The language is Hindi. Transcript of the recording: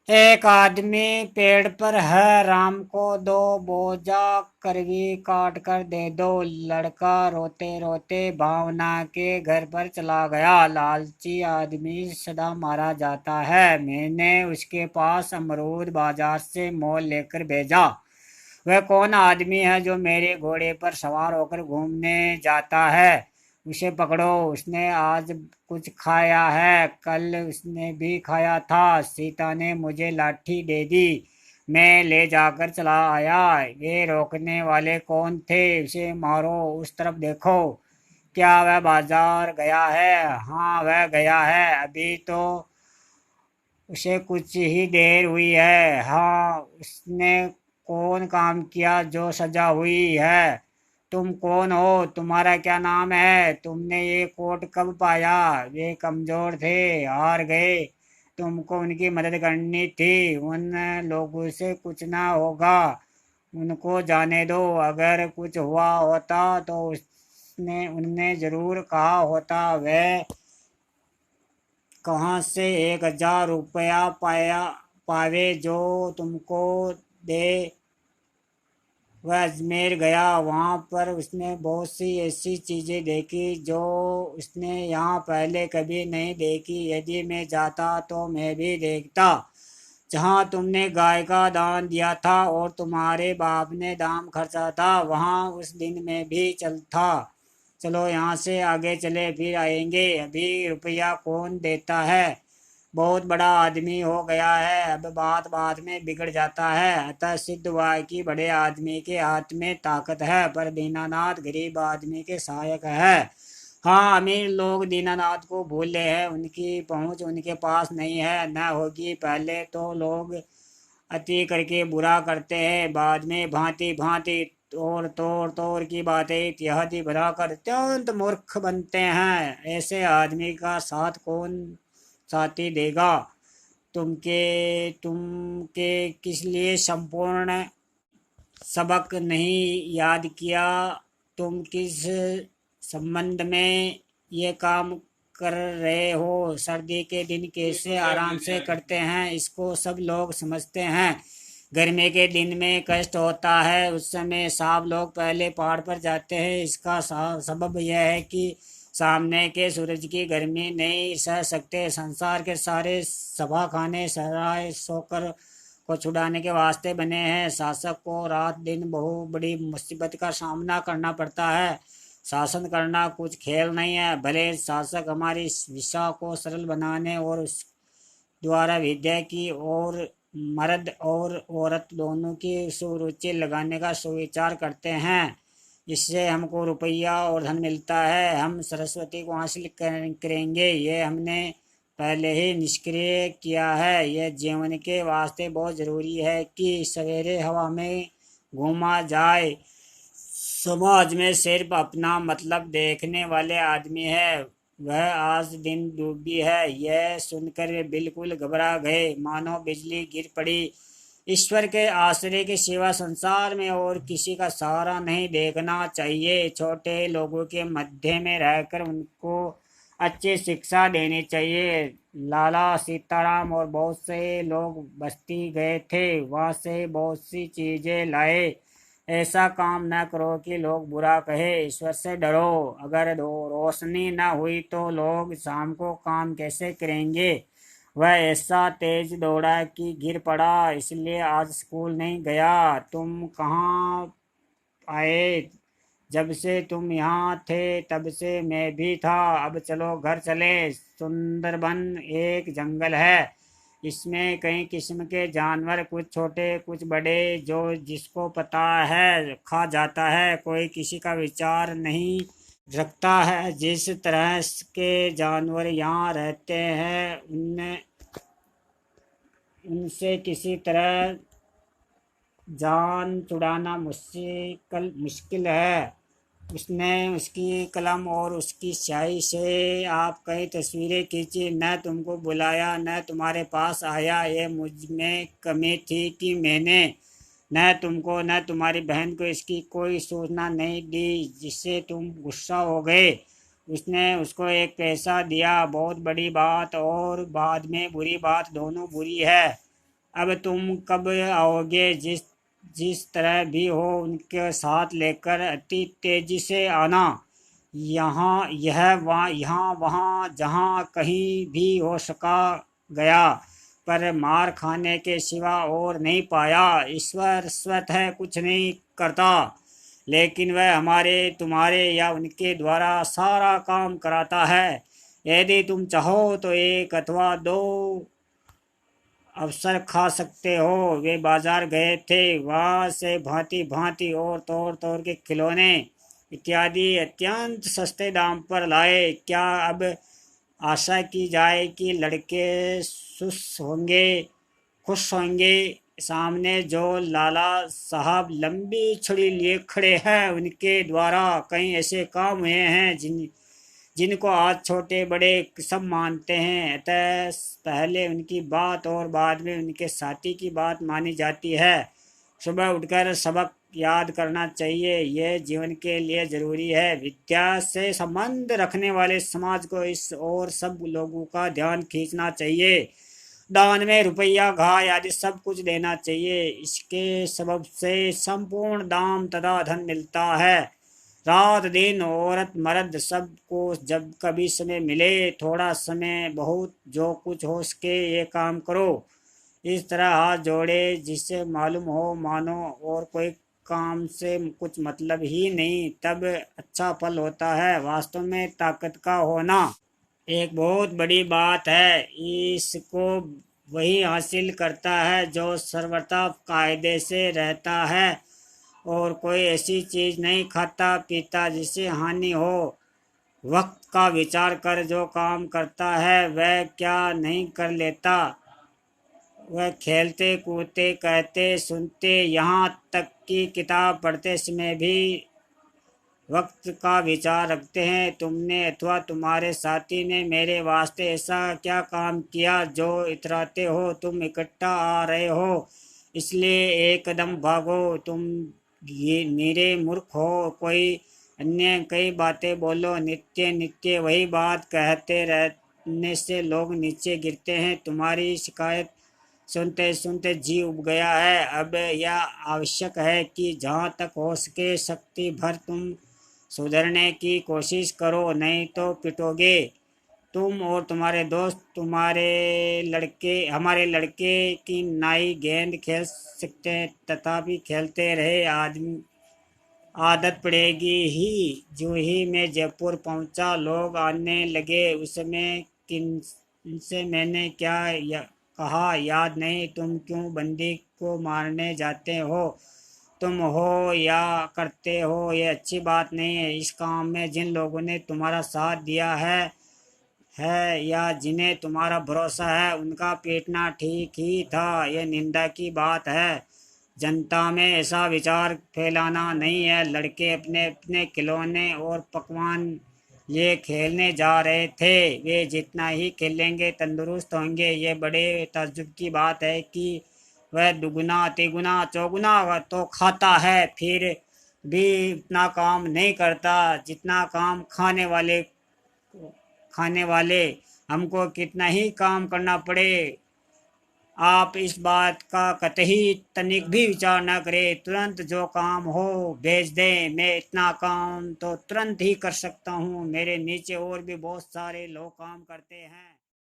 एक आदमी पेड़ पर है, राम को दो बोझा करगी काट कर दे दो। लड़का रोते रोते भावना के घर पर चला गया। लालची आदमी सदा मारा जाता है। मैंने उसके पास अमरूद बाजार से मोल लेकर भेजा। वह कौन आदमी है जो मेरे घोड़े पर सवार होकर घूमने जाता है? उसे पकड़ो, उसने आज कुछ खाया है, कल उसने भी खाया था। सीता ने मुझे लाठी दे दी, मैं ले जाकर चला आया। ये रोकने वाले कौन थे? उसे मारो, उस तरफ देखो। क्या वह बाजार गया है? हाँ, वह गया है, अभी तो उसे कुछ ही देर हुई है। हाँ, उसने कौन काम किया जो सजा हुई है? तुम कौन हो? तुम्हारा क्या नाम है? तुमने ये कोट कब पाया? वे कमजोर थे, हार गए, तुमको उनकी मदद करनी थी। उन लोगों से कुछ ना होगा, उनको जाने दो। अगर कुछ हुआ होता तो उसने उनने जरूर कहा होता। वह कहाँ से 1,000 रुपया पाया पावे जो तुमको दे? वह अजमेर गया, वहाँ पर उसने बहुत सी ऐसी चीजें देखी जो उसने यहाँ पहले कभी नहीं देखी। यदि मैं जाता तो मैं भी देखता। जहाँ तुमने गाय का दान दिया था और तुम्हारे बाप ने दाम खर्चा था, वहाँ उस दिन में भी चलता। चलो यहाँ से आगे चले, फिर आएंगे। अभी रुपया कौन देता है? बहुत बड़ा आदमी हो गया है, अब बात बात में बिगड़ जाता है। अतः सिद्ध हुआ कि बड़े आदमी के हाथ में ताकत है, पर दीनानाथ गरीब आदमी के सहायक है। हाँ, अमीर लोग दीनानाथ को भूले हैं, उनकी पहुंच उनके पास नहीं है, न होगी। पहले तो लोग अति करके बुरा करते हैं, बाद में भांति भांति और तोड़ तोड़ की बातें इत्यादि बनाकर अत्यंत मूर्ख बनते हैं। ऐसे आदमी का साथ कौन साथी देगा? तुमके किस लिए संपूर्ण सबक नहीं याद किया? तुम किस संबंध में ये काम कर रहे हो? सर्दी के दिन कैसे आराम से कटते हैं, इसको सब लोग समझते हैं। गर्मी के दिन में कष्ट होता है, उस समय सब लोग पहले पहाड़ पर जाते हैं। इसका सबब यह है कि सामने के सूरज की गर्मी नहीं सह सकते। संसार के सारे सभा खाने सराय सोकर को छुड़ाने के वास्ते बने हैं। शासक को रात दिन बहु बड़ी मुसीबत का सामना करना पड़ता है। शासन करना कुछ खेल नहीं है। भले शासक हमारी विषा को सरल बनाने और उस द्वारा विद्या की और मर्द और औरत दोनों की सुरुचि लगाने का सुविचार करते हैं, जिससे हमको रुपया और धन मिलता है। हम सरस्वती को हासिल करेंगे, ये हमने पहले ही निष्क्रिय किया है। यह जीवन के वास्ते बहुत जरूरी है कि सवेरे हवा में घूमा जाए। समाज में सिर्फ अपना मतलब देखने वाले आदमी है, वह आज दिन डूबी है। यह सुनकर वे बिल्कुल घबरा गए, मानो बिजली गिर पड़ी। ईश्वर के आश्रय के सिवा संसार में और किसी का सहारा नहीं देखना चाहिए। छोटे लोगों के मध्य में रहकर उनको अच्छी शिक्षा देनी चाहिए। लाला सीताराम और बहुत से लोग बस्ती गए थे, वहां से बहुत सी चीजें लाए। ऐसा काम न करो कि लोग बुरा कहे, ईश्वर से डरो। अगर रोशनी न हुई तो लोग शाम को काम कैसे करेंगे? वह ऐसा तेज दौड़ा कि गिर पड़ा, इसलिए आज स्कूल नहीं गया। तुम कहाँ आए? जब से तुम यहाँ थे तब से मैं भी था। अब चलो घर चले। सुंदरबन एक जंगल है, इसमें कई किस्म के जानवर, कुछ छोटे कुछ बड़े, जो जिसको पता है खा जाता है। कोई किसी का विचार नहीं रखता है। जिस तरह के जानवर यहाँ रहते हैं उनसे किसी तरह जान छुड़ाना मुश्किल मुश्किल है। उसने उसकी कलम और उसकी स्याही से आप कई तस्वीरें खींची, न तुमको बुलाया न तुम्हारे पास आया। ये मुझ में कमी थी कि मैंने न तुमको न तुम्हारी बहन को इसकी कोई सूचना नहीं दी, जिससे तुम गुस्सा हो गए। उसने उसको एक पैसा दिया, बहुत बड़ी बात और बाद में बुरी बात, दोनों बुरी है। अब तुम कब आओगे? जिस जिस तरह भी हो उनके साथ लेकर अति तेजी से आना। यहाँ वहाँ जहाँ कहीं भी हो सका गया, पर मार खाने के सिवा और नहीं पाया। ईश्वर स्वतः कुछ नहीं करता, लेकिन वह हमारे, तुम्हारे या उनके द्वारा सारा काम कराता है। यदि तुम चाहो तो एक अथवा दो अवसर खा सकते हो। वे बाजार गए थे, वहां से भांति भांति और तोड़ तोड़ के खिलौने इत्यादि अत्यंत सस्ते दाम पर लाए। क्या अब आशा की जाए कि लड़के खुश होंगे? सामने जो लाला साहब लंबी छड़ी लिए खड़े हैं, उनके द्वारा कई ऐसे काम हुए हैं जिनको आज छोटे बड़े सब मानते हैं। अतः पहले उनकी बात और बाद में उनके साथी की बात मानी जाती है। सुबह उठकर सबक याद करना चाहिए, यह जीवन के लिए जरूरी है। विद्या से संबंध रखने वाले समाज को इस और सब लोगों का ध्यान खींचना चाहिए। दान में रुपया घाय आदि सब कुछ देना चाहिए। इसके सबब से संपूर्ण दाम तथा धन मिलता है। रात दिन औरत मर्द सबको जब कभी समय मिले, थोड़ा समय बहुत जो कुछ हो सके ये काम करो। इस तरह हाथ जोड़े जिससे मालूम हो मानो और कोई काम से कुछ मतलब ही नहीं, तब अच्छा फल होता है। वास्तव में ताकत का होना एक बहुत बड़ी बात है। इसको वही हासिल करता है जो सर्वथा कायदे से रहता है और कोई ऐसी चीज नहीं खाता पीता जिससे हानि हो। वक्त का विचार कर जो काम करता है वह क्या नहीं कर लेता। वह खेलते कूदते कहते सुनते यहाँ तक कि किताब पढ़ते समय भी वक्त का विचार रखते हैं। तुमने अथवा तुम्हारे साथी ने मेरे वास्ते ऐसा क्या काम किया जो इतराते हो? तुम इकट्ठा आ रहे हो इसलिए एक कदम भागो। तुम नीरे मूर्ख हो, कोई अन्य कई बातें बोलो। नित्य नित्य वही बात कहते रहने से लोग नीचे गिरते हैं। तुम्हारी शिकायत सुनते सुनते जी उब गया है। अब यह आवश्यक है कि जहाँ तक हो सके शक्ति भर तुम सुधरने की कोशिश करो, नहीं तो पिटोगे। तुम और तुम्हारे दोस्त हमारे लड़के की नाई गेंद खेल सकते हैं, तथापि खेलते रहे। आदत पड़ेगी ही। जो ही मैं जयपुर पहुंचा, लोग आने लगे। उसमें किनसे मैंने कहा याद नहीं। तुम क्यों बंदी को मारने जाते हो? तुम हो या करते हो ये अच्छी बात नहीं है। इस काम में जिन लोगों ने तुम्हारा साथ दिया है या जिन्हें तुम्हारा भरोसा है, उनका पीटना ठीक ही था। यह निंदा की बात है। जनता में ऐसा विचार फैलाना नहीं है। लड़के अपने अपने खिलौने और पकवान ये खेलने जा रहे थे। वे जितना ही खेलेंगे तंदुरुस्त होंगे। ये बड़े ताज्जुब की बात है कि वह दुगुना तिगुना चौगुना तो खाता है, फिर भी उतना काम नहीं करता जितना काम खाने वाले। हमको कितना ही काम करना पड़े, आप इस बात का कतई तनिक भी विचार न करें। तुरंत जो काम हो भेज दें। मैं इतना काम तो तुरंत ही कर सकता हूँ। मेरे नीचे और भी बहुत सारे लोग काम करते हैं।